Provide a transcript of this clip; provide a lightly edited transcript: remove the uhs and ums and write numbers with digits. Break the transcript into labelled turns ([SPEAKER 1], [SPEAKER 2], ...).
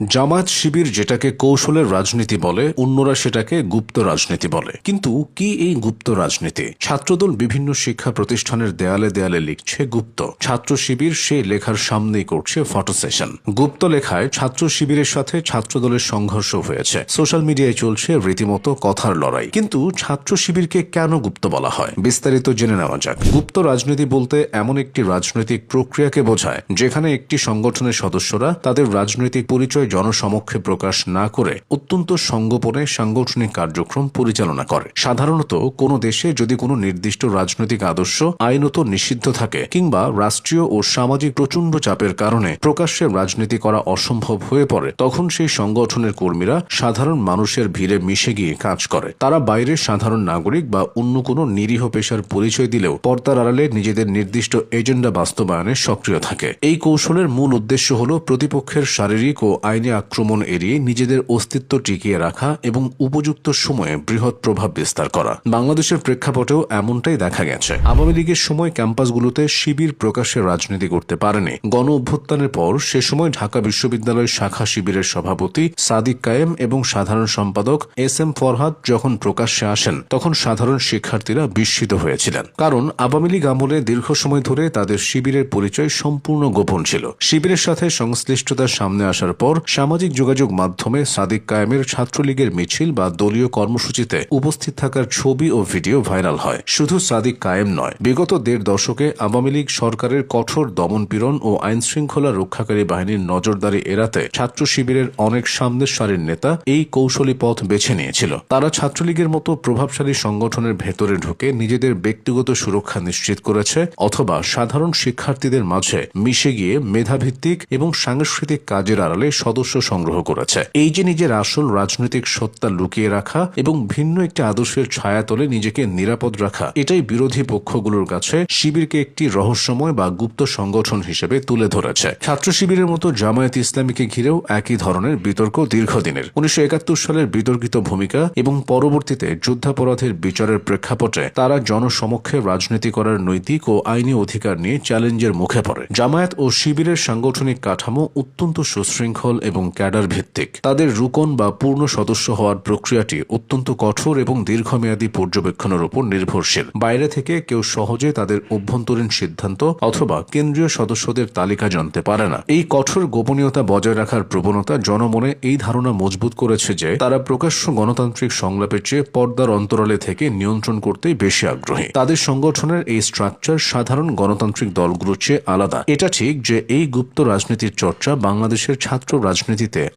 [SPEAKER 1] জামায়াত শিবির যেটাকে কৌশলের রাজনীতি বলে, অন্যরা সেটাকে গুপ্ত রাজনীতি বলে। কিন্তু কি এই গুপ্ত রাজনীতি? ছাত্রদল বিভিন্ন শিক্ষা প্রতিষ্ঠানের দেয়ালে দেয়ালে লিখছে গুপ্ত। ছাত্র শিবির সেই লেখার সামনেই করছে ফটো সেশন। গুপ্ত লেখায় ছাত্র শিবিরের সাথে ছাত্রদলের সংঘর্ষ হয়েছে। সোশ্যাল মিডিয়ায় চলছে রীতিমতো কথার লড়াই। কিন্তু ছাত্র শিবিরকে কেন গুপ্ত বলা হয়, বিস্তারিত জেনে নেওয়া যাক। গুপ্ত রাজনীতি বলতে এমন একটি রাজনৈতিক প্রক্রিয়াকে বোঝায় যেখানে একটি সংগঠনের সদস্যরা তাদের রাজনৈতিক পরিচয় জনসমক্ষে প্রকাশ না করে অত্যন্ত সংগোপনে সাংগঠনিক কার্যক্রম পরিচালনা করে। সাধারণত কোনো দেশে যদি কোনো নির্দিষ্ট রাজনৈতিক আদর্শ আইনত নিষিদ্ধ থাকে কিংবা রাষ্ট্রীয় ও সামাজিক প্রচণ্ড চাপের কারণে প্রকাশ্যে রাজনীতি করা অসম্ভব হয়ে পড়ে, তখন সেই সংগঠনের কর্মীরা সাধারণ মানুষের ভিড়ে মিশে গিয়ে কাজ করে। তারা বাইরে সাধারণ নাগরিক বা অন্য কোনো নিরীহ পেশার পরিচয় দিলেও পর্দার আড়ালে নিজেদের নির্দিষ্ট এজেন্ডা বাস্তবায়নে সক্রিয় থাকে। এই কৌশলের মূল উদ্দেশ্য হল প্রতিপক্ষের শারীরিক ও আইনি আক্রমণ এড়িয়ে নিজেদের অস্তিত্ব টিকিয়ে রাখা এবং উপযুক্ত সময়ে বৃহৎ প্রভাব বিস্তার করা। বাংলাদেশের প্রেক্ষাপটেও এমনটাই দেখা গেছে। আওয়ামী লীগের সময় ক্যাম্পাসগুলোতে শিবির প্রকাশ্যে রাজনীতি করতে পারেনি। গণ অভ্যুত্থানের পর সে সময় ঢাকা বিশ্ববিদ্যালয় শাখা শিবিরের সভাপতি সাদিক কায়েম এবং সাধারণ সম্পাদক এস.এম. ফরহাদ যখন প্রকাশ্যে আসেন, তখন সাধারণ শিক্ষার্থীরা বিস্মিত হয়েছিলেন। কারণ আওয়ামী লীগ আমলে দীর্ঘ সময় ধরে তাদের শিবিরের পরিচয় সম্পূর্ণ গোপন ছিল। শিবিরের সাথে সংশ্লিষ্টতার সামনে আসার পর সামাজিক যোগাযোগ মাধ্যমে সাদিক কায়েমের ছাত্রলীগের মিছিল বা দলীয় কর্মসূচিতে উপস্থিত থাকার ছবি ও ভিডিও ভাইরাল হয়। শুধু সাদিক কায়েম নয়, বিগত ১.৫ দশকে আওয়ামী লীগ সরকারের কঠোর দমনপীড়ন ও আইন শৃঙ্খলা রক্ষাকারী বাহিনীর নজরদারি এড়াতে ছাত্র শিবিরের অনেক সামনের সারির নেতা এই কৌশলী পথ বেছে নিয়েছিল। তারা ছাত্রলীগের মতো প্রভাবশালী সংগঠনের ভেতরে ঢুকে নিজেদের ব্যক্তিগত সুরক্ষা নিশ্চিত করেছে, অথবা সাধারণ শিক্ষার্থীদের মাঝে মিশে গিয়ে মেধাভিত্তিক এবং সাংস্কৃতিক কাজের আড়ালে সদস্য সংগ্রহ করেছে। এই যে নিজের আসল রাজনৈতিক সত্তা লুকিয়ে রাখা এবং ভিন্ন একটি আদর্শের ছায়াতলে নিজেকে নিরাপদ রাখা, এটাই বিরোধী পক্ষগুলোর কাছে শিবিরকে একটি রহস্যময় বা গুপ্ত সংগঠন হিসেবে তুলে ধরেছে। ছাত্র শিবিরের মতো জামায়াত ইসলামীকে ঘিরেও একই ধরনের বিতর্ক দীর্ঘদিনের। ১৯৭১ সালের বিতর্কিত ভূমিকা এবং পরবর্তীতে যুদ্ধাপরাধের বিচারের প্রেক্ষাপটে তারা জনসমক্ষে রাজনীতি করার নৈতিক ও আইনি অধিকার নিয়ে চ্যালেঞ্জের মুখে পড়ে। জামায়াত ও শিবিরের সাংগঠনিক কাঠামো অত্যন্ত সুশৃঙ্খল এবং ক্যাডার ভিত্তিক। তাদের রুকন বা পূর্ণ সদস্য হওয়ার প্রক্রিয়াটি অত্যন্ত কঠোর এবং দীর্ঘমেয়াদী পর্যবেক্ষণের উপর নির্ভরশীল। বাইরে থেকে কেউ সহজে তাদের অভ্যন্তরীণ সিদ্ধান্ত অথবা কেন্দ্রীয় সদস্যদের তালিকা জানতে পারে না। এই কঠোর গোপনীয়তা বজায় রাখার প্রবণতা জনমনে এই ধারণা মজবুত করেছে যে তারা প্রকাশ্য গণতান্ত্রিক সংলাপের চেয়ে পর্দার অন্তরালে থেকে নিয়ন্ত্রণ করতেই বেশি আগ্রহী। তাদের সংগঠনের এই স্ট্রাকচার সাধারণ গণতান্ত্রিক দলগুলোর চেয়ে আলাদা। এটা ঠিক যে এই গুপ্ত রাজনীতির চর্চা বাংলাদেশের ছাত্র রাজনীতিতে